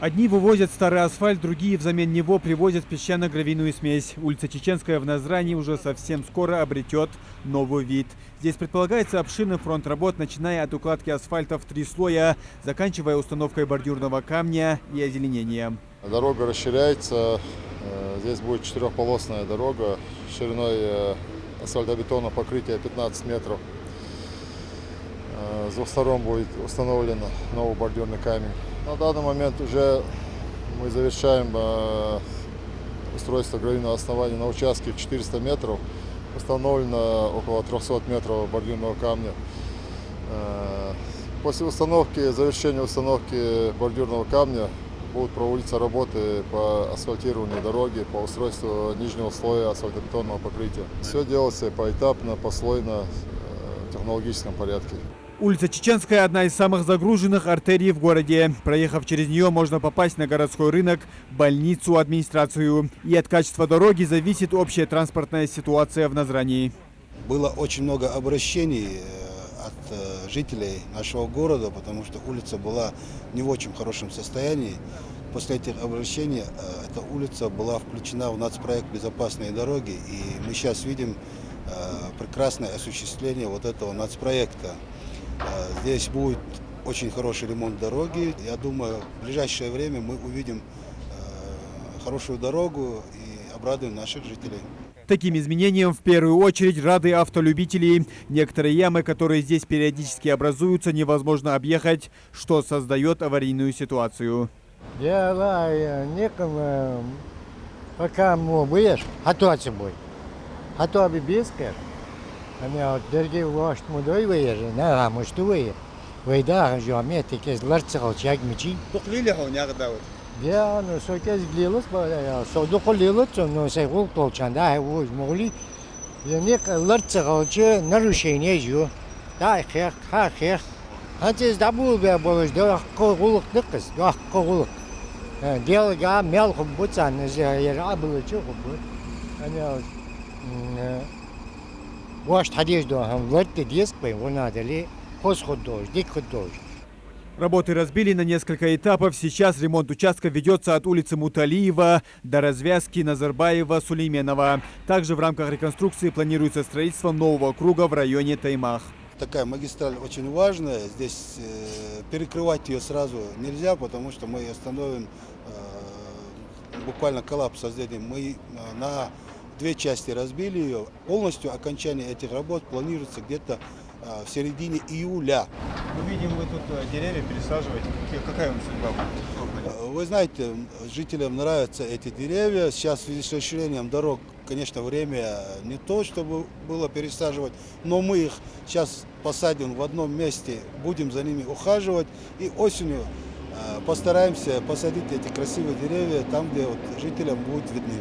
Одни вывозят старый асфальт, другие взамен него привозят песчано-гравийную смесь. Улица Чеченская в Назрани уже совсем скоро обретет новый вид. Здесь предполагается обширный фронт работ, начиная от укладки асфальта в 3 слоя, заканчивая установкой бордюрного камня и озеленением. Дорога расширяется. Здесь будет 4-полосная дорога шириной асфальтобетонного покрытия 15 метров. С двух сторон будет установлен новый бордюрный камень. На данный момент уже мы завершаем устройство гравийного основания на участке 400 метров. Установлено около 300 метров бордюрного камня. После установки, завершения установки бордюрного камня будут проводиться работы по асфальтированию дороги, по устройству нижнего слоя асфальтобетонного покрытия. Все делается поэтапно, послойно, в технологическом порядке. Улица Чеченская – одна из самых загруженных артерий в городе. Проехав через нее, можно попасть на городской рынок, больницу, администрацию. И от качества дороги зависит общая транспортная ситуация в Назрани. Было очень много обращений от жителей нашего города, потому что улица была не в очень хорошем состоянии. После этих обращений эта улица была включена в нацпроект «Безопасные дороги», и мы сейчас видим прекрасное осуществление вот этого нацпроекта. Здесь будет очень хороший ремонт дороги. Я думаю, в ближайшее время мы увидим хорошую дорогу и обрадуем наших жителей. Таким изменениям в первую очередь рады автолюбители. Некоторые ямы, которые здесь периодически образуются, невозможно объехать, что создает аварийную ситуацию. Пока мы выешь, ситуация будет. Hani dergi ulaştı mı da öyle ne ramıştı öyle. Ve daha camiye tekezler çıkacak mı ki? Dokliyle ha ne kadar? Ya no sökez glilos böyle ya. Sodu glilos no segul tolçanda ha bu mugli. Ya ne kadar çıkacak ne rüşeyne diyor. Da xex ha xex. Hatta da bu be bolaj da quluk dıkız. Da quluk. Diğer ga mel bu tane yer abılı çok bu. Hani Работы разбили на несколько этапов. Сейчас ремонт участка ведется от улицы Муталиева до развязки Назарбаева-Сулейменова. Также в рамках реконструкции планируется строительство нового круга в районе Таймах. Такая магистраль очень важная. Здесь перекрывать ее сразу нельзя, потому что мы остановим буквально коллапс создадим. Мы на 2 части разбили ее. Полностью окончание этих работ планируется где-то в середине июля. Мы видим, вы тут деревья пересаживаете. Какая у нас судьба будет? Вы знаете, жителям нравятся эти деревья. Сейчас в связи с расширением дорог, конечно, время не то, чтобы было пересаживать, но мы их сейчас посадим в одном месте, будем за ними ухаживать и осенью постараемся посадить эти красивые деревья там, где вот жителям будет видны.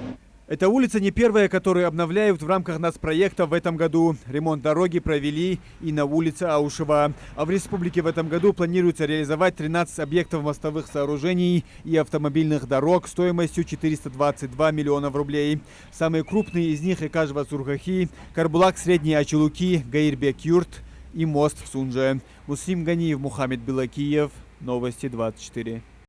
Эта улица не первая, которую обновляют в рамках нацпроекта в этом году. Ремонт дороги провели и на улице Аушева. А в республике в этом году планируется реализовать 13 объектов мостовых сооружений и автомобильных дорог стоимостью 422 миллионов рублей. Самые крупные из них — Экажева-Сурхахи, Карбулак-Средние Ачулуки, Гаирбек-Юрт и мост в Сунже. Муслим Ганиев, Мухаммед Билакиев. Новости 24.